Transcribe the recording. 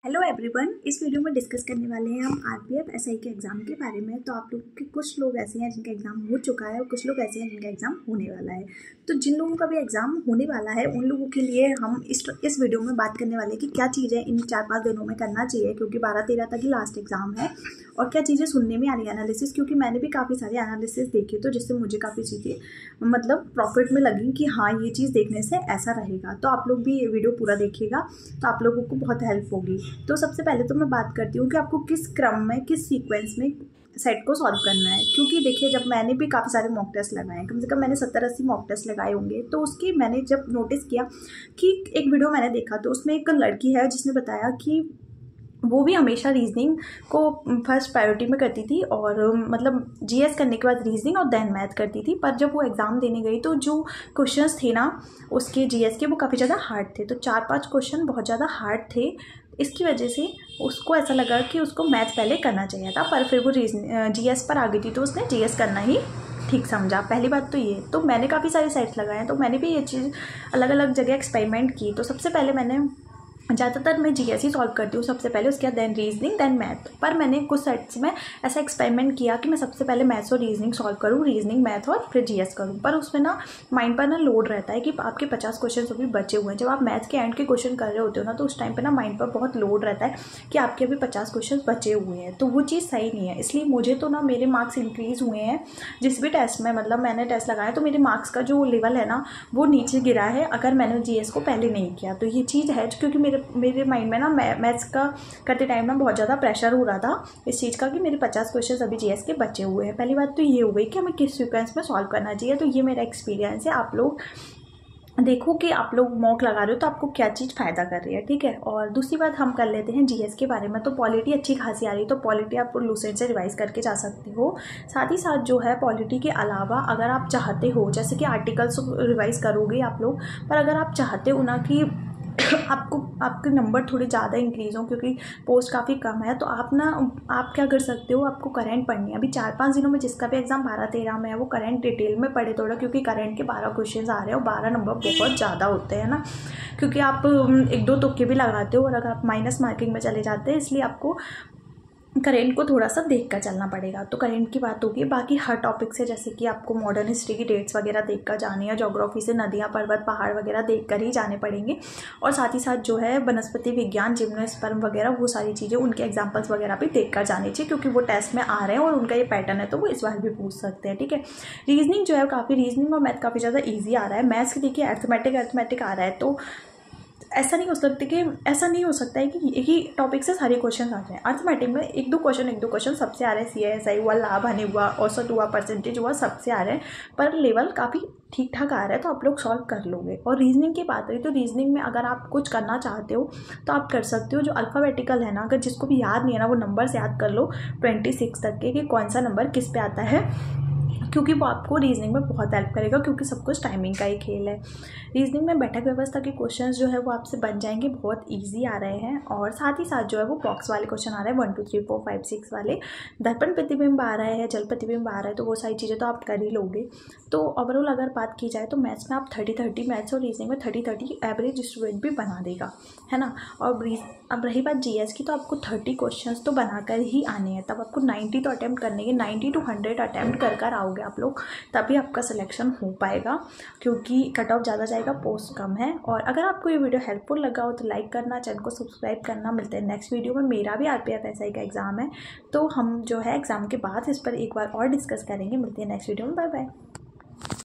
Hello everyone, इस video में discuss करने वाले हैं हम आरपीएफ एसआई के एग्ज़ाम के बारे में। तो आप लोग के कुछ लोग ऐसे हैं जिनका एग्ज़ाम हो चुका है और कुछ लोग ऐसे हैं जिनका एग्ज़ाम होने वाला है। तो जिन लोगों का भी एग्ज़ाम होने वाला है उन लोगों के लिए हम इस वीडियो में बात करने वाले हैं कि क्या चीज़ें इन 4-5 दिनों में करना चाहिए, क्योंकि 12-13 तक ही लास्ट एग्ज़ाम है। और क्या चीज़ें सुनने में आ रही है एनालिसिस, क्योंकि मैंने भी काफ़ी सारे एनालिसिस देखे तो जिससे मुझे काफ़ी चीज़ें मतलब प्रॉफिट में लगी कि हाँ ये चीज़ देखने से ऐसा रहेगा। तो आप लोग भी ये वीडियो पूरा देखिएगा तो आप लोगों को बहुत हेल्प होगी। तो सबसे पहले तो मैं बात करती हूँ कि आपको किस क्रम में, किस सीक्वेंस में सेट को सॉल्व करना है। क्योंकि देखिए, जब मैंने भी काफ़ी सारे मॉक टेस्ट लगाए, कम से कम मैंने 70-80 मॉक टेस्ट लगाए होंगे, तो उसकी मैंने जब नोटिस किया कि एक वीडियो मैंने देखा तो उसमें एक लड़की है जिसने बताया कि वो भी हमेशा रीजनिंग को फर्स्ट प्रायोरिटी में करती थी और मतलब जीएस करने के बाद रीजनिंग और देन मैथ करती थी। पर जब वो एग्ज़ाम देने गई तो जो क्वेश्चंस थे ना उसके जीएस के, वो काफ़ी ज़्यादा हार्ड थे। तो 4-5 क्वेश्चन बहुत ज़्यादा हार्ड थे। इसकी वजह से उसको ऐसा लगा कि उसको मैथ पहले करना चाहिए था, पर फिर वो जीएस पर आ गई थी तो उसने जीएस करना ही ठीक समझा। पहली बात तो ये। तो मैंने काफ़ी सारे सेट्स लगाए हैं, तो मैंने भी ये चीज़ अलग अलग जगह एक्सपेरिमेंट की। तो सबसे पहले मैंने ज़्यादातर मैं जीएस ही सॉल्व करती हूँ सबसे पहले, उसके बाद देन रीजनिंग देन मैथ। पर मैंने कुछ सेट्स में ऐसा एक्सपेरिमेंट किया कि मैं सबसे पहले मैथ्स और रीजनिंग सॉल्व करूँ, रीजनिंग मैथ और फिर जीएस करूँ। पर उसमें ना माइंड पर ना लोड रहता है कि आपके 50 क्वेश्चन अभी बचे हुए हैं। जब आप मैथ्स के एंड के क्वेश्चन कर रहे होते हो ना, तो उस टाइम पर ना माइंड पर बहुत लोड रहता है कि आपके अभी 50 क्वेश्चन बचे हुए हैं। तो वो चीज़ सही नहीं है। इसलिए मुझे तो ना मेरे मार्क्स इंक्रीज़ हुए हैं जिस भी टेस्ट में, मतलब मैंने टेस्ट लगाया तो मेरे मार्क्स का जो लेवल है ना वो नीचे गिरा है अगर मैंने जीएस को पहले नहीं किया। तो ये चीज़ है क्योंकि मेरे माइंड में ना मैथ्स का करते टाइम ना बहुत ज़्यादा प्रेशर हो रहा था इस चीज़ का कि मेरे 50 क्वेश्चन अभी जीएस के बचे हुए हैं। पहली बात तो ये हो गई कि हमें किस सीक्वेंस में सॉल्व करना चाहिए। तो ये मेरा एक्सपीरियंस है। आप लोग देखो कि आप लोग मॉक लगा रहे हो तो आपको क्या चीज़ फ़ायदा कर रही है, ठीक है। और दूसरी बात हम कर लेते हैं जीएस के बारे में। तो पॉलिटी अच्छी खासी आ रही है, तो पॉलिटी आप लूसेंट से रिवाइज करके जा सकते हो। साथ ही साथ जो है पॉलिटी के अलावा अगर आप चाहते हो, जैसे कि आर्टिकल्स रिवाइज करोगे आप लोग, पर अगर आप चाहते हो ना कि आपके नंबर थोड़े ज़्यादा इंक्रीज़ हो क्योंकि पोस्ट काफ़ी कम है, तो आप क्या कर सकते हो, आपको करंट पढ़नी है। अभी 4-5 दिनों में जिसका भी एग्ज़ाम 12-13 में है वो करंट डिटेल में पढ़े थोड़ा, क्योंकि करंट के 12 क्वेश्चन आ रहे हैं और 12 नंबर बहुत ज़्यादा होते हैं ना, क्योंकि आप 1-2 तुक्के भी लगाते हो और अगर आप माइनस मार्किंग में चले जाते हैं, इसलिए आपको करेंट को थोड़ा सा देख कर चलना पड़ेगा। तो करेंट की बात होगी। बाकी हर टॉपिक से, जैसे कि आपको मॉडर्न हिस्ट्री की डेट्स वगैरह देख कर जानी है, ज्योग्राफी से नदियाँ पर्वत पहाड़ वगैरह देख कर ही जाने पड़ेंगे। और साथ ही साथ जो है वनस्पति विज्ञान, जिम्नोस्पर्म वगैरह, वो सारी चीज़ें, उनके एग्जाम्पल्स वगैरह भी देख कर जानी चाहिए, क्योंकि वो टेस्ट में आ रहे हैं और उनका ये पैटर्न है तो वो इस बार भी पूछ सकते हैं, ठीक है। रीजनिंग जो है काफ़ी, रीजनिंग और मैथ काफ़ी ज़्यादा ईजी आ रहा है। मैथ्स की देखिए अर्थमेटिक आ रहा है, तो ऐसा नहीं हो सकता है कि एक ही टॉपिक से सारे क्वेश्चन आ जाएं। अर्थमेटिक में एक दो क्वेश्चन सबसे आ रहे हैं। सीआईएसआई हुआ, लाभ हानि हुआ, औसत हुआ, परसेंटेज हुआ, सबसे आ रहे हैं, पर लेवल काफ़ी ठीक ठाक आ रहा है, तो आप लोग सॉल्व कर लोगे। और रीजनिंग की बात करें तो रीजनिंग में अगर आप कुछ करना चाहते हो तो आप कर सकते हो। जो अल्फ़ाबेटिकल है ना, अगर जिसको भी याद नहीं है ना, वो नंबर्स याद कर लो 26 तक के कि कौन सा नंबर किस पे आता है, क्योंकि वो आपको रीजनिंग में बहुत हेल्प करेगा, क्योंकि सब कुछ टाइमिंग का ही खेल है। रीजनिंग में बैठक व्यवस्था के क्वेश्चंस जो है वो आपसे बन जाएंगे, बहुत इजी आ रहे हैं। और साथ ही साथ जो है वो बॉक्स वाले क्वेश्चन आ रहे हैं, 1 2 3 4 5 6 वाले। दर्पण प्रतिबिंब आ रहा है, जल प्रतिबिंब आ रहा है, तो वो सारी चीज़ें तो आप कर ही लोगे। तो ओवरऑल अगर बात की जाए तो मैथ्स में आप 30-30, मैथ्स और रीजनिंग में 30-30 एवरेज स्टूडेंट भी बना देगा, है ना। और अब रही बात जीएस की, तो आपको 30 क्वेश्चन तो बनाकर ही आने हैं। तब आपको 90 तो अटैम्प्ट करने के, 90 to 100 अटैम्प्ट कर आओगे आप लोग, तभी आपका सिलेक्शन हो पाएगा, क्योंकि कट ऑफ ज़्यादा जाएगा, पोस्ट कम है। और अगर आपको ये वीडियो हेल्पफुल लगा हो तो लाइक करना, चैनल को सब्सक्राइब करना। मिलते हैं नेक्स्ट वीडियो में। मेरा भी आरपीएफ एसआई का एग्ज़ाम है, तो हम जो है एग्ज़ाम के बाद इस पर एक बार और डिस्कस करेंगे। मिलते हैं नेक्स्ट वीडियो में। Bye bye.